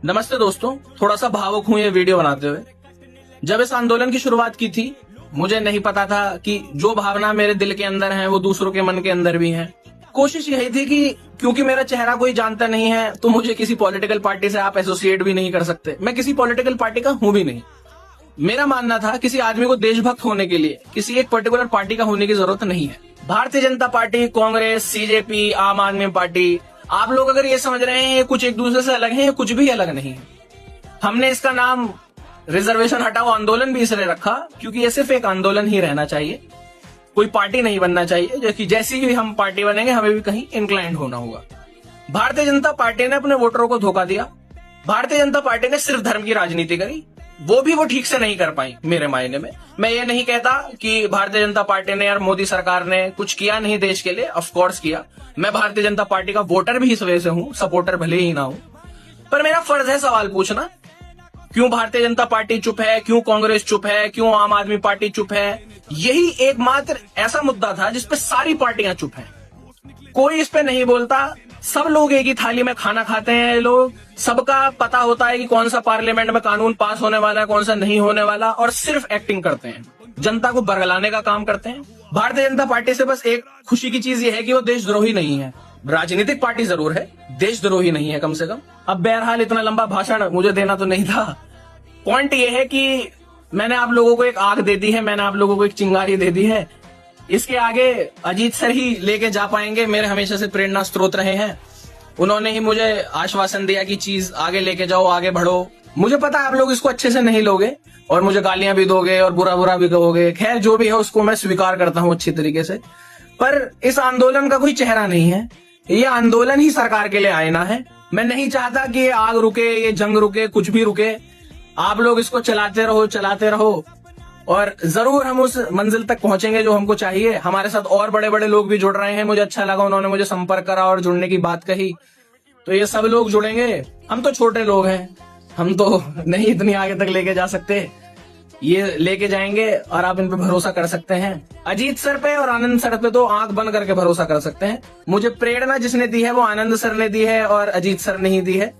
नमस्ते दोस्तों, थोड़ा सा भावुक हूँ ये वीडियो बनाते हुए। जब इस आंदोलन की शुरुआत की थी मुझे नहीं पता था कि जो भावना मेरे दिल के अंदर है वो दूसरों के मन के अंदर भी है। कोशिश यही थी कि क्योंकि मेरा चेहरा कोई जानता नहीं है तो मुझे किसी पॉलिटिकल पार्टी से आप एसोसिएट भी नहीं कर सकते। मैं किसी पॉलिटिकल पार्टी का हूं भी नहीं। मेरा मानना था किसी आदमी को देशभक्त होने के लिए किसी एक पर्टिकुलर पार्टी का होने की जरूरत नहीं है। भारतीय जनता पार्टी, कांग्रेस, सीजेपी, आम आदमी पार्टी, आप लोग अगर ये समझ रहे हैं ये कुछ एक दूसरे से अलग है, ये कुछ भी अलग नहीं है। हमने इसका नाम रिजर्वेशन हटाओ आंदोलन भी इसलिए रखा क्योंकि ये सिर्फ एक आंदोलन ही रहना चाहिए, कोई पार्टी नहीं बनना चाहिए। जो कि जैसी ही हम पार्टी बनेंगे हमें भी कहीं इंक्लाइंड होना होगा। भारतीय जनता पार्टी ने अपने वोटरों को धोखा दिया। भारतीय जनता पार्टी ने सिर्फ धर्म की राजनीति करी, वो ठीक से नहीं कर पाई। मेरे मायने में मैं ये नहीं कहता कि भारतीय जनता पार्टी ने और मोदी सरकार ने कुछ किया नहीं देश के लिए, ऑफ कोर्स किया। मैं भारतीय जनता पार्टी का वोटर भी इस वजह से हूं, सपोर्टर भले ही ना हूं, पर मेरा फर्ज है सवाल पूछना। क्यों भारतीय जनता पार्टी चुप है, क्यों कांग्रेस चुप है, क्यों आम आदमी पार्टी चुप है? यही एकमात्र ऐसा मुद्दा था जिसपे सारी पार्टियां चुप हैं। कोई इस पे नहीं बोलता। सब लोग एक ही थाली में खाना खाते हैं। लोग सबका पता होता है कि कौन सा पार्लियामेंट में कानून पास होने वाला है, कौन सा नहीं होने वाला, और सिर्फ एक्टिंग करते हैं, जनता को बरगलाने का काम करते हैं। भारतीय जनता पार्टी से बस एक खुशी की चीज ये है कि वो देशद्रोही नहीं है। राजनीतिक पार्टी जरूर है, देशद्रोही नहीं है कम से कम। अब बहरहाल इतना लंबा भाषण मुझे देना तो नहीं था। पॉइंट ये है कि मैंने आप लोगों को एक आग दे दी है, मैंने आप लोगों को एक चिंगारी दे दी है। इसके आगे अजीत सर ही लेके जा पाएंगे। मेरे हमेशा से प्रेरणा स्रोत रहे हैं। उन्होंने ही मुझे आश्वासन दिया कि चीज आगे लेके जाओ, आगे बढ़ो। मुझे पता है आप लोग इसको अच्छे से नहीं लोगे और मुझे गालियां भी दोगे और बुरा बुरा भी कहोगे। खैर जो भी है उसको मैं स्वीकार करता हूं अच्छी तरीके से। पर इस आंदोलन का कोई चेहरा नहीं है। ये आंदोलन ही सरकार के लिए आईना है। मैं नहीं चाहता कि ये आग रुके, ये जंग रुके, कुछ भी रुके। आप लोग इसको चलाते रहो और जरूर हम उस मंजिल तक पहुंचेंगे जो हमको चाहिए। हमारे साथ और बड़े बड़े लोग भी जुड़ रहे हैं। मुझे अच्छा लगा, उन्होंने मुझे संपर्क करा और जुड़ने की बात कही, तो ये सब लोग जुड़ेंगे। हम तो छोटे लोग हैं, हम तो नहीं इतनी आगे तक लेके जा सकते। ये लेके जाएंगे और आप इन पे भरोसा कर सकते हैं। अजीत सर पे और आनंद सर पे तो आंख बंद करके भरोसा कर सकते हैं। मुझे प्रेरणा जिसने दी है वो आनंद सर ने दी है और अजीत सर ने ही दी है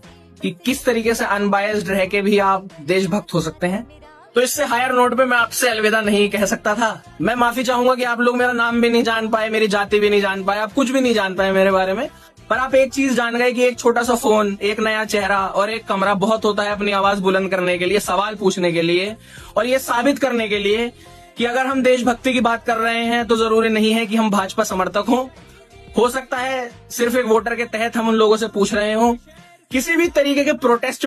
कि किस तरीके से अनबायस्ड रह के भी आप देशभक्त हो सकते हैं। तो इससे हायर नोट पे मैं आपसे अलविदा नहीं कह सकता था। मैं माफी चाहूंगा कि आप लोग मेरा नाम भी नहीं जान पाए, मेरी जाति भी नहीं जान पाए, आप कुछ भी नहीं जान पाए मेरे बारे में। पर आप एक चीज जान गए कि एक छोटा सा फोन, एक नया चेहरा और एक कमरा बहुत होता है अपनी आवाज बुलंद करने के लिए, सवाल पूछने के लिए और ये साबित करने के लिए कि अगर हम देशभक्ति की बात कर रहे हैं तो जरूरी नहीं है कि हम भाजपा समर्थक हों। हो सकता है सिर्फ एक वोटर के तहत हम उन लोगों से पूछ रहे हों। किसी भी तरीके के प्रोटेस्ट